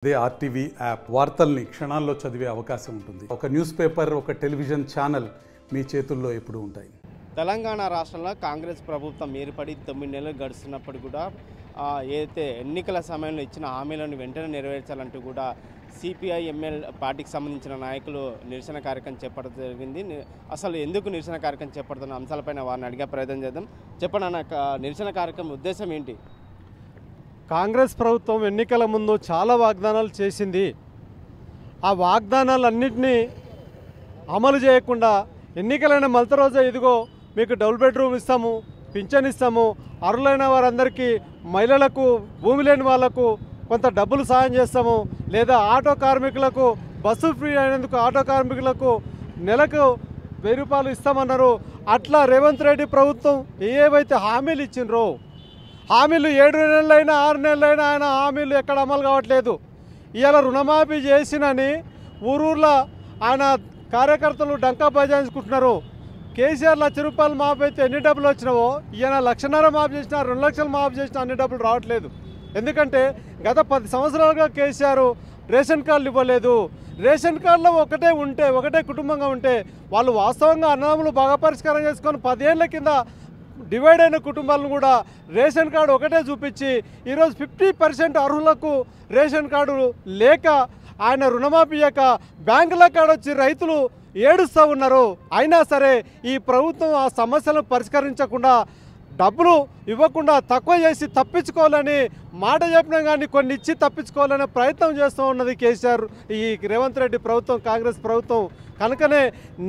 అదే RTV app వార్తల్ని క్షణాల్లో చదివే అవకాశం ఉంటుంది. ఒక న్యూస్ పేపర్, ఒక టెలివిజన్ ఛానల్ మీ చేతుల్లో ఎప్పుడూ ఉంటాయి. తెలంగాణ రాష్ట్రంలో కాంగ్రెస్ ప్రభుత్వం ఏర్పడి 9 నెలలు గడుస్తున్నప్పుడు కూడా ఏదైతే ఎన్నికల సమయంలో ఇచ్చిన హామీలను వెంటనే నెరవేర్చాలంటూ కూడా సిపిఐ ఎంఎల్ పార్టీకి సంబంధించిన నాయకులు నిరసన కార్యక్రమం చేపట్టడం జరిగింది. అసలు ఎందుకు నిరసన కార్యక్రమం చేపడుతున్న అంశాలపైన వారిని అడిగే ప్రయత్నం చేద్దాం. చెప్పండి అన్న, నిరసన కార్యక్రమం ఉద్దేశం ఏంటి? కాంగ్రెస్ ప్రభుత్వం ఎన్నికల ముందు చాలా వాగ్దానాలు చేసింది. ఆ వాగ్దానాలన్నింటినీ అమలు చేయకుండా ఎన్నికలైన మొదటి రోజే ఇదిగో మీకు డబుల్ బెడ్రూమ్ ఇస్తాము, పింఛన్ ఇస్తాము, అర్హులైన వారందరికీ, మహిళలకు, భూమి లేని వాళ్లకు కొంత డబ్బులు సాయం చేస్తాము, లేదా ఆటో కార్మికులకు బస్సు ఫ్రీ అయినందుకు ఆటో కార్మికులకు నెలకు 1000 రూపాయలు ఇస్తామన్నారు. అట్లా రేవంత్ రెడ్డి ప్రభుత్వం ఏవైతే హామీలు ఇచ్చిండ్రో హామీలు 7 నెలలైనా 6 నెలలైనా ఆయన హామీలు ఎక్కడ అమలు కావట్లేదు. ఇవాళ రుణమాఫీ చేసినని ఊరూర్లో ఆయన కార్యకర్తలు డంకా బజాయించుకుంటున్నారు. కేసీఆర్ 1,00,000 రూపాయలు మాఫీ అయితే ఎన్ని డబ్బులు వచ్చినావో ఈయన 1,50,000 మాఫీ చేసినా 2 లక్షలు మాఫీ చేసినా అన్ని డబ్బులు రావట్లేదు. ఎందుకంటే గత 10 సంవత్సరాలుగా కేసీఆర్ రేషన్ కార్డులు ఇవ్వలేదు. రేషన్ కార్డులో ఒకటే కుటుంబంగా ఉంటే వాళ్ళు వాస్తవంగా అన్నదమ్ములు బాగా పరిష్కారం చేసుకొని 10 ఏళ్ల కింద డివైడ్ అయిన కుటుంబాలను కూడా రేషన్ కార్డు ఒకటే చూపించి ఈరోజు 50% అర్హులకు రేషన్ కార్డు లేక ఆయన రుణమాఫీ చేయక బ్యాంకుల కాడ వచ్చి రైతులు ఏడుస్తూ ఉన్నారు. అయినా సరే ఈ ప్రభుత్వం ఆ సమస్యలను పరిష్కరించకుండా డబ్బులు ఇవ్వకుండా తక్కువ చేసి తప్పించుకోవాలని మాట చెప్పినా కానీ కొన్ని ఇచ్చి తప్పించుకోవాలనే ప్రయత్నం చేస్తూ ఉన్నది కేసీఆర్, ఈ రేవంత్ రెడ్డి ప్రభుత్వం, కాంగ్రెస్ ప్రభుత్వం. కనుకనే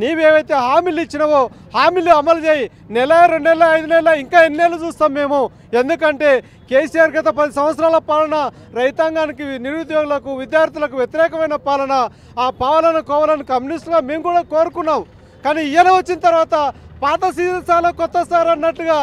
నీవేవైతే హామీలు ఇచ్చినావో హామీలు అమలు చేయి. నెల, 2 నెలలు, 5 నెలలు, ఇంకా ఎన్నేళ్ళు చూస్తాం మేము. ఎందుకంటే కేసీఆర్ గత 10 సంవత్సరాల పాలన రైతాంగానికి, నిరుద్యోగులకు, విద్యార్థులకు వ్యతిరేకమైన పాలన. ఆ పాలన కోవాలని కమ్యూనిస్టుగా మేము కూడా కోరుకున్నాం. కానీ ఈయన వచ్చిన తర్వాత పాత సీసాలో కొత్త సార్ అన్నట్టుగా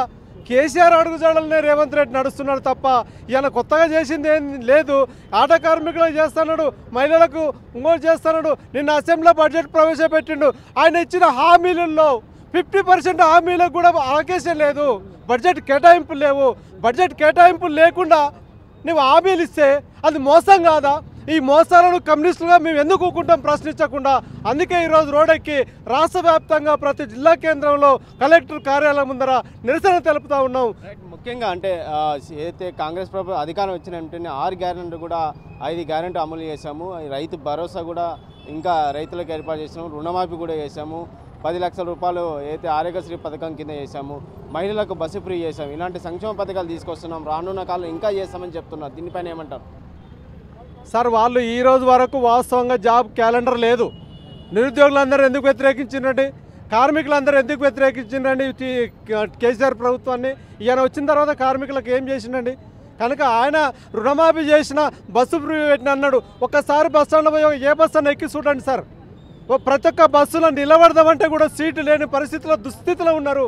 కేసీఆర్ అడుగుజాడలనే రేవంత్ రెడ్డి నడుస్తున్నాడు తప్ప ఈయన కొత్తగా చేసింది ఏం లేదు. ఆట కార్మికులకు చేస్తున్నాడు, మహిళలకు ఇంకోటి చేస్తున్నాడు. నిన్న అసెంబ్లీలో బడ్జెట్ ప్రవేశపెట్టిండు. ఆయన ఇచ్చిన హామీలలో 50% హామీలకు కూడా అవకాశం లేదు. బడ్జెట్ కేటాయింపులు లేవు. బడ్జెట్ కేటాయింపులు లేకుండా నువ్వు హామీలు ఇస్తే అది మోసం కాదా? ఈ మోసాలను కమ్యూనిస్టులుగా మేము ఎందుకు ఊకుంటాం ప్రశ్నించకుండా? అందుకే ఈరోజు రోడ్డెక్కి రాష్ట్ర వ్యాప్తంగా ప్రతి జిల్లా కేంద్రంలో కలెక్టర్ కార్యాలయం ముందర నిరసన తెలుపుతూ ఉన్నాం. ముఖ్యంగా అంటే ఏదైతే కాంగ్రెస్ ప్రభుత్వం అధికారం వచ్చిన వెంటనే 6 గ్యారెంటీ కూడా 5 గ్యారెంటీ అమలు చేశాము. రైతు భరోసా కూడా ఇంకా రైతులకు ఏర్పాటు చేసాము. రుణమాఫీ కూడా చేశాము. 10 లక్షల రూపాయలు అయితే ఆరోగ్యశ్రీ పథకం కింద చేశాము. మహిళలకు బస్సు ఫ్రీ చేశాము. ఇలాంటి సంక్షేమ పథకాలు తీసుకొస్తున్నాం. రానున్న కాలం ఇంకా చేస్తామని చెప్తున్నారు. దీనిపైన ఏమంటారు? సార్, వాళ్ళు ఈ రోజు వరకు వాస్తవంగా జాబ్ క్యాలెండర్ లేదు. నిరుద్యోగులందరూ ఎందుకు వ్యతిరేకించిందండి? కార్మికులందరూ ఎందుకు వ్యతిరేకించిందండి కేసీఆర్ ప్రభుత్వాన్ని? ఈయన వచ్చిన తర్వాత కార్మికులకు ఏం చేసిండండి? కనుక ఆయన రుణమాఫీ చేసిన, బస్సు ఫ్రీ పెట్టిన అన్నాడు. ఒక్కసారి బస్ స్టాండ్లో పోయి ఏ బస్సు అన్న ఎక్కి చూడండి సార్. ప్రతి ఒక్క బస్సులో నిలబడదామంటే కూడా సీటు లేని పరిస్థితిలో, దుస్థితిలో ఉన్నారు.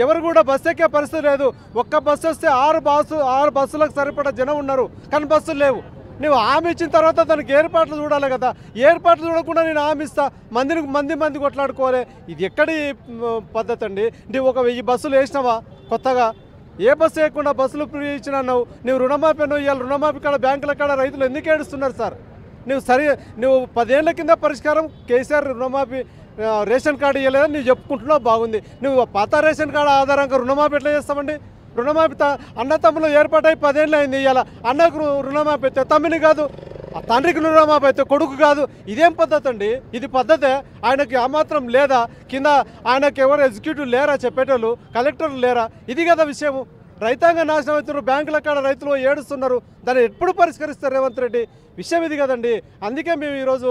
ఎవరు కూడా బస్సు ఎక్కే పరిస్థితి లేదు. ఒక్క బస్సు వస్తే 6 బస్సులకు సరిపడా జనం ఉన్నారు, కానీ బస్సులు లేవు. నువ్వు హామీ ఇచ్చిన తర్వాత దానికి ఏర్పాట్లు చూడాలి కదా. ఏర్పాట్లు చూడకుండా నేను హామీ ఇస్తా, మంది కొట్లాడుకోవాలి. ఇది ఎక్కడి పద్ధతి అండి? నువ్వు ఒక 1000 బస్సులు వేసినావా కొత్తగా? ఏ బస్సు వేయకుండా బస్సులు ఫ్రీ ఇచ్చిన అన్నావు. నువ్వు రుణమాఫీ అన్నావు. ఇవాళ రుణమాఫీ కాడ బ్యాంకుల కాడ రైతులు ఎందుకు ఏడుస్తున్నారు సార్? నువ్వు 10 ఏళ్ల కింద పరిష్కారం కేసీఆర్ రుణమాఫీ రేషన్ కార్డు ఇవ్వలేదని నువ్వు చెప్పుకుంటున్నావు, బాగుంది. నువ్వు పాత రేషన్ కార్డు ఆధారంగా రుణమాఫీ ఎట్లా చేస్తామండి? రుణమాఫీ అన్న తమ్ములు ఏర్పాటై 10 ఏళ్ళు అయింది. ఇవాళ అన్నకు రుణమాఫీ అయితే తమ్మిని కాదు, తండ్రికి రుణమాఫీ అయితే కొడుకు కాదు. ఇదేం పద్ధతి అండి? ఇది పద్ధతే? ఆయనకి ఆ మాత్రం లేదా? కింద ఆయనకి ఎవరు ఎగ్జిక్యూటివ్ లేరా చెప్పేటోళ్ళు? కలెక్టర్లు లేరా? ఇది కదా విషయము. రైతాంగ నాశనం అవుతున్నారు, బ్యాంకుల కాడ రైతులు ఏడుస్తున్నారు. దాన్ని ఎప్పుడు పరిష్కరిస్తారు రేవంత్ రెడ్డి? విషయం ఇది కదండి. అందుకే మేము ఈరోజు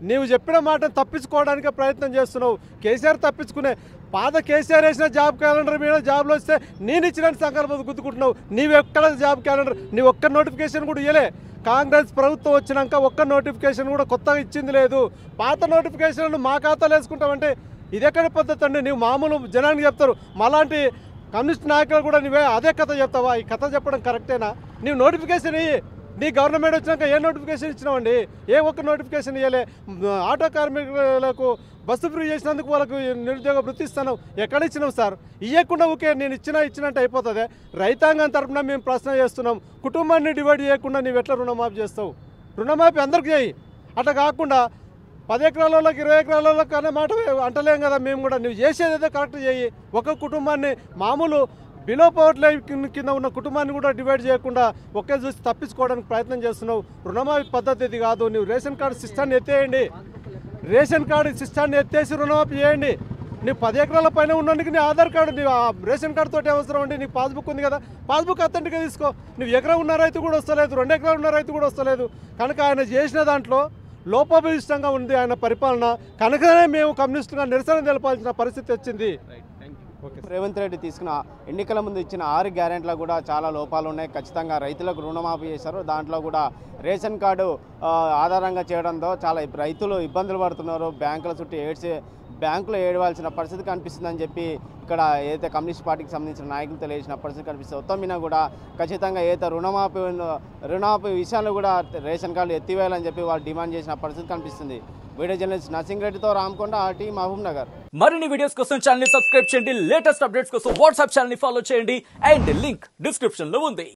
నీవు చెప్పిన మాటను తప్పించుకోవడానికి ప్రయత్నం చేస్తున్నావు. కేసీఆర్ తప్పించుకునే పాత కేసీఆర్ వేసిన జాబ్ క్యాలెండర్ మీద జాబ్లో వస్తే నేను ఇచ్చిన సంకల్పం గుర్తుకుంటున్నావు. నీవెక్కడ జాబ్ క్యాలెండర్, నీ ఒక్క నోటిఫికేషన్ కూడా ఇవ్వలే. కాంగ్రెస్ ప్రభుత్వం వచ్చినాక ఒక్క నోటిఫికేషన్ కూడా కొత్తగా ఇచ్చింది లేదు. పాత నోటిఫికేషన్లు మా ఖాతాలో వేసుకుంటామంటే ఇది ఎక్కడి పద్ధతి అండి? నీవు మామూలు జనానికి చెప్తారు, మాలాంటి కమ్యూనిస్ట్ నాయకులు కూడా నువ్వే అదే కథ చెప్తావా? ఈ కథ చెప్పడం కరెక్టేనా? నీవు నోటిఫికేషన్ ఇయ్యి. నీ గవర్నమెంట్ వచ్చినాక ఏ నోటిఫికేషన్ ఇచ్చినావండి? ఏ ఒక్క నోటిఫికేషన్ ఇవ్వలే. ఆటో కార్మికులకు బస్సు ఫ్రీ చేసినందుకు వాళ్ళకు నిరుద్యోగ వృత్తి ఇస్తాను, ఎక్కడ ఇచ్చినావు సార్? ఇవ్వకుండా ఓకే నేను ఇచ్చినట్టు అయిపోతుంది. రైతాంగం తరఫున మేము ప్రశ్న చేస్తున్నాం, కుటుంబాన్ని డివైడ్ చేయకుండా నీవు ఎట్లా రుణమాఫీ చేస్తావు? రుణమాఫీ అందరికీ చేయి. అట్లా కాకుండా 10 ఎకరాల వాళ్ళకి 20 ఎకరాల వాళ్ళకి అనే మాట అంటలేం కదా మేము కూడా. నువ్వు చేసేది ఏదో కరెక్ట్ చేయి. ఒక కుటుంబాన్ని మామూలు బిలో పవర్టీ లైన్ కింద ఉన్న కుటుంబాన్ని కూడా డివైడ్ చేయకుండా ఒకే చూసి తప్పించుకోవడానికి ప్రయత్నం చేస్తున్నావు. రుణమాఫీ పద్ధతి ఇది కాదు. నువ్వు రేషన్ కార్డు సిస్టాన్ని ఎత్తేయండి. రేషన్ కార్డు సిస్టాన్ని ఎత్తేసి రుణమాఫీ చేయండి. నీ 10 ఎకరాల పైన ఉన్నందుకు నీ ఆధార్ కార్డు నీ రేషన్ కార్డుతో అవసరం అండి. నీకు పాస్బుక్ ఉంది కదా, పాస్బుక్ అథెంటిక్గా తీసుకో. నువ్వు ఎకరం ఉన్న రైతు కూడా వస్తలేదు, 2 ఎకరాలు ఉన్న రైతు కూడా వస్తలేదు. కనుక ఆయన చేసిన దాంట్లో లోపభూయిష్టంగా ఉంది ఆయన పరిపాలన. కనుకనే మేము కమ్యూనిస్టుగా నిరసన తెలపాల్సిన పరిస్థితి వచ్చింది. రేవంత్ రెడ్డి తీసుకున్న ఎన్నికల ముందు ఇచ్చిన 6 గ్యారెంటీలో కూడా చాలా లోపాలు ఉన్నాయి. ఖచ్చితంగా రైతులకు రుణమాఫీ చేశారు. దాంట్లో కూడా రేషన్ కార్డు ఆధారంగా చేయడంతో చాలా రైతులు ఇబ్బందులు పడుతున్నారు. బ్యాంకుల చుట్టూ బ్యాంకులో ఏడవాల్సిన పరిస్థితి కనిపిస్తుందని చెప్పి ఇక్కడ ఏదైతే కమ్యూనిస్ట్ పార్టీకి సంబంధించిన నాయకులు తెలియజేసిన పరిస్థితి కనిపిస్తుంది. మొత్తం మీద కూడా ఖచ్చితంగా ఏదైతే రుణమాఫీ విషయాలు కూడా రేషన్ కార్డు ఎత్తివేయాలని చెప్పి వాళ్ళు డిమాండ్ చేసిన పరిస్థితి కనిపిస్తుంది. వీడియో జర్నలిస్ట్ నర్సింగ్ రెడ్డితో రామకొండ, ఆర్టీ, మహబూబ్ నగర్. మరిన్ని వీడియోస్ కోసం ఛానల్ ని సబ్స్క్రైబ్ చేయండి. లేటెస్ట్ అప్డేట్స్ కోసం వాట్సాప్ ఛానల్ ని ఫాలో చేయండి. అండ్ లింక్ డిస్క్రిప్షన్ లో ఉంది.